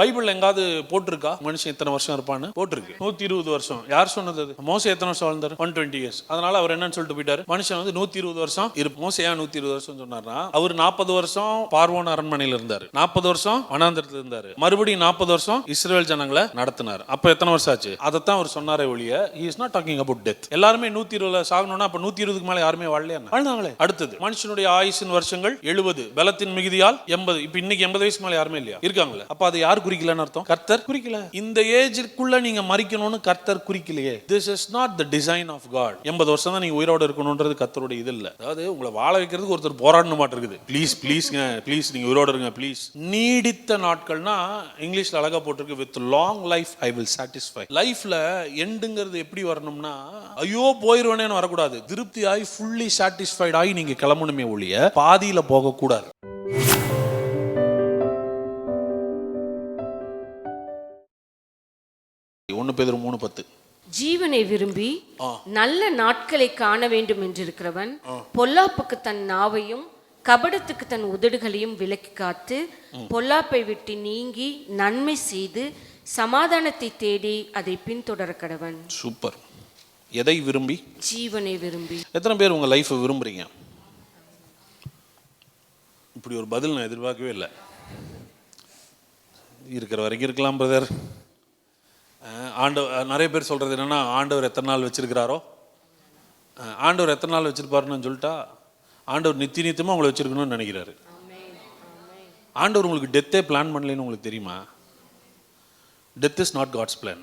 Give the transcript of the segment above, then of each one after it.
Bible எங்காவது போட்டிருக்கா மனுஷன் எத்தனை வருஷம் இருப்பான்னு? போட்டிருக்கு. 120 வருஷம். யார் சொன்னது? மோசே எத்தனை வருஷம் வாழ்ந்தார்? 120 years. அதனால அவர் என்னன்னு சொல்லிட்டு போயிட்டாரு, மனுஷன் 120 வருஷம் இருப்பான். மோசே ஏன் 120 வருஷம் சொன்னார்னா, அவர் 40 வருஷம் பார்வோன் அரண்மனையில் இருந்தார், 40 வருஷம் வனாந்திரத்தில் இருந்தார், மறுபடியும் 40 வருஷம் இஸ்ரேல் ஜனங்களை நடத்தினார். அப்ப எத்தனை வருஷம் ஆச்சு? அதைத்தான் அவர் சொன்னாரே ஒழிய he is not talking about death. எல்லாருமே 120 சாகணும்னா அப்ப 120க்கு மேல யாருமே வாழலையா? வாழ்ந்தாங்களே. அடுத்தது, மனுஷனுடைய ஆயுசின் வருஷங்கள் 70, பலத்தின் மிகுதியால் 80. இப்ப இன்னைக்கு 80 வயசுக்கு மேல யாருமே இல்லையா? இருக்காங்களே. அப்ப அது யார் குறிக்கலன்னு அர்த்தம்? கர்த்தர் குறிக்கல. இந்த ஏஜ்க்குள்ள நீங்க மரிக்கணும்னு கர்த்தர் குறிக்கலையே. This is not the design of God. 80 வருஷம் தான் நீங்க உயிரோட இருக்கணும்ன்றது கர்த்தருடைய இது இல்ல. அதாவது உங்களை வாழ வைக்கிறதுக்கு ஒருத்தர் போராடணும் மாட்டு இருக்குது. ப்ளீஸ் நீங்க உயிரோட இருங்க ப்ளீஸ். நீடித்த நாட்கள்னா இங்கிலீஷ்ல அழகா போட்டிருக்கு, with long life I will satisfy. லைஃப்ல எண்டுங்கிறது எப்படி வரணும்னா, ஐயோ போயிருவேனேன்னு வரக்கூடாது, திருப்தியாய் ஃபுல்லி சாட்டிஸ்ஃபைட் ஆகி நீங்க கிளம்பணுமே ஒழிய பாதியில போக கூடாது. 1 பேதுரு 3:10. ஜீவனை விரும்பி நல்ல நாட்களை காண வேண்டும் என்றிருக்கிறவன் பொல்லாப்புக்கு தன் நாவையும் கபடத்துக்கு தன் உதடுகளையும் விலக்கி காத்து பொல்லாப்பை விட்டு நீங்கி நன்மை செய்து சமாதானத்தை தேடி அதை பின்தொடர கடவன். சூப்பர். எதை விரும்பி? ஜீவனை விரும்பி. எத்தனை பேர் உங்க லைஃபை விரும்புறீங்க? இப்படி ஒரு பதில் நான் எதிர்பார்க்கவே இல்லை. இருக்கிற வரைக்கும் இருக்கலாம் பிரதர். ஆண்டவர் நிறைய பேர் சொல்கிறது என்னென்னா, ஆண்டவர் எத்தனை நாள் வச்சுருக்கிறாரோ, ஆண்டவர் எத்தனை நாள் வச்சுருப்பாருன்னு சொல்லிட்டா ஆண்டவர் நித்தியமாக உங்களை வச்சுருக்கணும்னு நினைக்கிறாரு. ஆண்டவர் உங்களுக்கு டெத்தே பிளான் பண்ணலைன்னு உங்களுக்கு தெரியுமா? Death is not God's plan.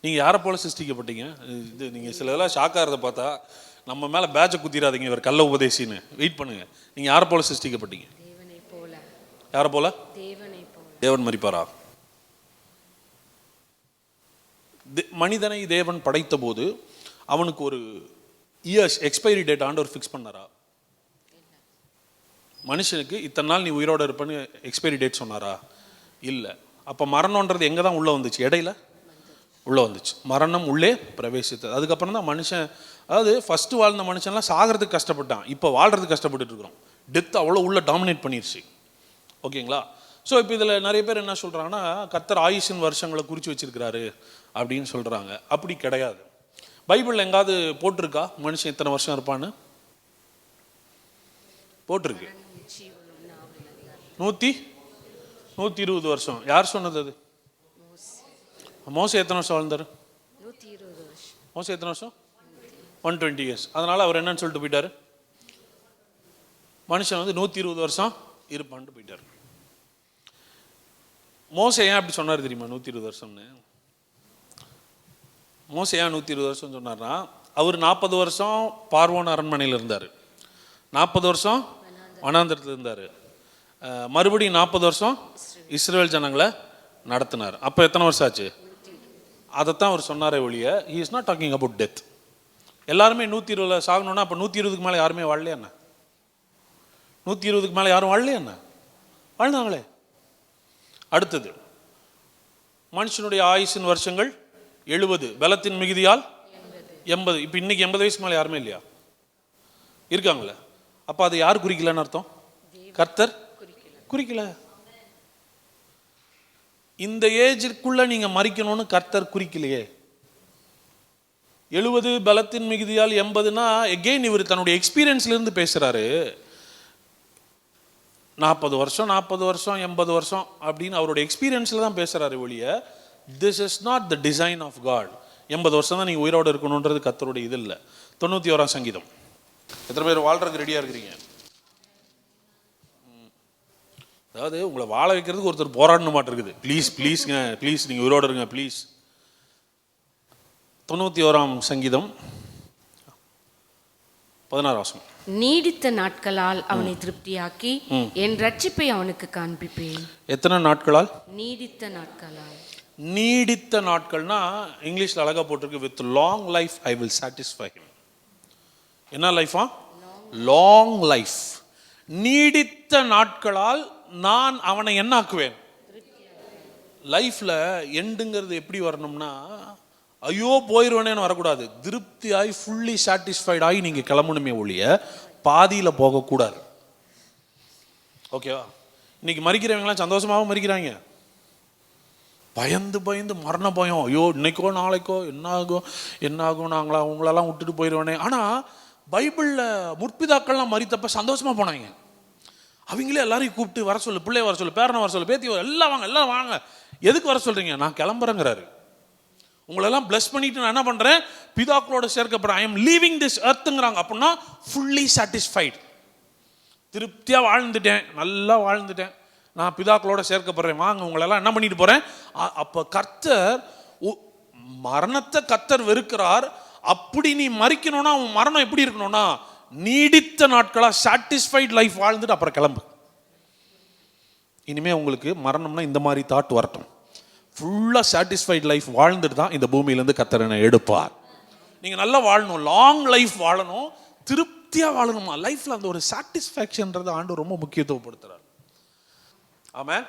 நீங்கள் யாரை போல சிருஷ்டிக்கப்பட்டீங்க? இது நீங்கள் சில இதெல்லாம் ஷாக்காகிறத பார்த்தா நம்ம மேலே பேட்சை குத்திராதீங்க, இவர் கள்ள உபதேசின்னு வெயிட் பண்ணுங்கள். நீங்கள் யாரை போல சிருஷ்டிக்கப்பட்டீங்க? யாரை போல? தேவன் மரிப்பாரா? மனிதனை தேவன் படைத்த போது அவனுக்கு ஒரு இயர்ஸ் எக்ஸ்பைரி டேட் ஆண்டவர் ஃபிக்ஸ் பண்ணாரா? மனுஷனுக்கு இத்தனை நாள் நீ உயிரோட இருப்பேன்னு எக்ஸ்பைரி டேட் சொன்னாரா? இல்லை. அப்போ மரணம்ன்றது எங்கே தான் உள்ளே வந்துச்சு? இடையில உள்ளே வந்துச்சு. மரணம் உள்ளே பிரவேசித்தது. அதுக்கப்புறம் தான் மனுஷன், அதாவது ஃபஸ்ட்டு வாழ்ந்த மனுஷன்லாம் சாகிறதுக்கு கஷ்டப்பட்டான், இப்போ வாழ்கிறதுக்கு கஷ்டப்பட்டு இருக்கிறோம். டெத் அவ்வளோ உள்ள டாமினேட் பண்ணிடுச்சு. ஓகேங்களா? ஸோ இப்போ இதில் நிறைய பேர் என்ன சொல்கிறாங்கன்னா, கர்த்தர் ஆயுஷின் வருஷங்களை குறித்து வச்சிருக்கிறாரு அப்படின்னு சொல்கிறாங்க. அப்படி கிடையாது. பைபிள் எங்காவது போட்டிருக்கா மனுஷன் எத்தனை வருஷம் இருப்பான்னு? போட்டிருக்கு. 120 வருஷம். யார் சொன்னது அது? மோசே எத்தனை வருஷம் வாழ்ந்தார்? மோசே எத்தனை வருஷம்? 120 years. அதனால அவர் என்னன்னு சொல்லிட்டு போயிட்டாரு, மனுஷன் 120 வருஷம் இருப்பான்ட்டு போயிட்டார். மோசே ஏன் அப்படி சொன்னார் தெரியுமா? 120 வருஷம்னு மோசே ஏன் 120 வருஷம் சொன்னார்னா, அவர் 40 வருஷம் பார்வோன் அரண்மனையில் இருந்தார், 40 வருஷம் வனாந்திரத்தில் இருந்தார், மறுபடியும் 40 வருஷம் இஸ்ரேல் ஜனங்களை நடத்தினார். அப்போ எத்தனை வருஷம் ஆச்சு? அதைத்தான் அவர் சொன்னாரே ஒழிய he is not talking about death. எல்லாருமே 120 சாகணும்னா அப்போ 120க்கு மேலே யாருமே வாழலையா என்ன? 120க்கு மேலே யாரும் வாழலையா என்ன? வாழ்ந்தாங்களே. அடுத்தது, மனுஷனுடைய ஆயுசின் வருஷங்கள் 70, பலத்தின் மிகுதியால் 80. இப்போ இன்னைக்கு 80 வயசுக்கு மேலே யாருமே இல்லையா? இருக்காங்களே. அப்போ அது யார் குறிக்கலன்னு அர்த்தம்? கர்த்தர் குறிக்கல. இந்த ஏஜ்க்குள்ள நீங்க மரிக்கணும்னு கர்த்தர் குறிக்கலையே. 70 பலத்தின் மிகுதியால் 80னா எகெயின் இவர் தன்னுடைய எக்ஸ்பீரியன்ஸ்ல இருந்து பேசுறாரு. 40 வருஷம் 80 வருஷம் அப்படின்னு அவருடைய எக்ஸ்பீரியன்ஸ்ல தான் பேசுறாரு ஒழிய this is not the design of God. 80 வருஷம் தான் நீங்க உயிரோட இருக்கணும்ன்றது கர்த்தருடைய இது இல்லை. 91ஆம் சங்கீதம். எத்தனை பேர் வாழ்றதுக்கு ரெடியா இருக்கிறீங்க? அதாவது உங்களை வாழ வைக்கிறதுக்கு ஒருத்தர் போராடணும் மாட்டு இருக்குது. ப்ளீஸ் நீங்க உயிரோட இருங்க ப்ளீஸ். 91ஆம் சங்கீதம் 16 வசனம். நீடித்த நாட்களால் அவனை திருப்தியாக்கி என் ரட்சிப்பை அவனுக்கு காண்பிப்பேன். எத்தனை நாட்களால்? நீடித்த நாட்களால். நீடித்த நாட்கள்னா இங்கிலீஷ்ல அழகா போட்டிருக்கு, with long life I will satisfy him. என்ன லைஃபா? Long life. நீடித்த நாட்களால் நான் அவனை என்ன ஆக்குவேன்? லைஃப்ல எண்டுங்கிறது எப்படி வரணும்னா, ஐயோ போயிருவேனேன்னு வரக்கூடாது, திருப்தியாய் ஃபுல்லி சாட்டிஸ்ஃபைட் ஆகி நீங்க கிளம்பணுமே ஒழிய பாதியில போகக்கூடாது. ஓகேவா? இன்னைக்கு மறிக்கிறவங்களாம் சந்தோஷமாகவும் மறிக்கிறாங்க. பயந்து பயந்து மரண பயம், ஐயோ இன்னைக்கோ நாளைக்கோ என்ன ஆகும் நாங்களா உங்களெல்லாம் விட்டுட்டு போயிடுவேனே. ஆனால் பைபிளில் முற்பிதாக்கள்லாம் மறித்தப்ப சந்தோஷமா போனாங்க. அவங்களே எல்லாரையும் கூப்பிட்டு வர சொல்லு, பிள்ளைய வர சொல்லு, பேரனை வர சொல்லு, பேத்தி எல்லாம் வாங்க, எல்லாம் வாங்க. எதுக்கு வர சொல்றீங்க? நான் கிளம்புறேங்கிறாரு. உங்களெல்லாம் பிளஸ் பண்ணிட்டு நான் என்ன பண்றேன், பிதாக்களோட சேர்க்கப்படுறேன். ஐ எம் லீவிங் திஸ் எர்த்துங்கிறாங்க. அப்படின்னா ஃபுல்லி சாட்டிஸ்ஃபைட், திருப்தியா வாழ்ந்துட்டேன், நல்லா வாழ்ந்துட்டேன், நான் பிதாக்களோட சேர்க்கப்படுறேன், வாங்க உங்களெல்லாம் என்ன பண்ணிட்டு போறேன். அப்ப கர்த்தர் மரணத்தை கர்த்தர் வெறுக்கிறார். அப்படி நீ மறிக்கணும்னா உன் மரணம் எப்படி இருக்கணும்னா நீடித்த நாட்களா சாட்டிஸ்ஃபைட் லைஃப் வாழ்ந்துட்டு அப்புறம் கிளம்பு. இனிமே உங்களுக்கு மரணம்னா இந்த மாதிரி தாட் வரட்டும். ஃபுல்லா சாட்டிஸ்ஃபைட் லைஃப் வாழ்ந்துட்டு தான் இந்த பூமியிலேருந்து கர்த்தர் எடுப்பார். நீங்க நல்லா வாழணும், லாங் லைஃப் வாழணும், திருப்தியா வாழணுமா. லைஃப்ல அந்த ஒரு சாட்டிஸ்ஃபேக்ஷன்றது ஆண்டு ரொம்ப முக்கியத்துவப்படுத்துறார். ஆமென்.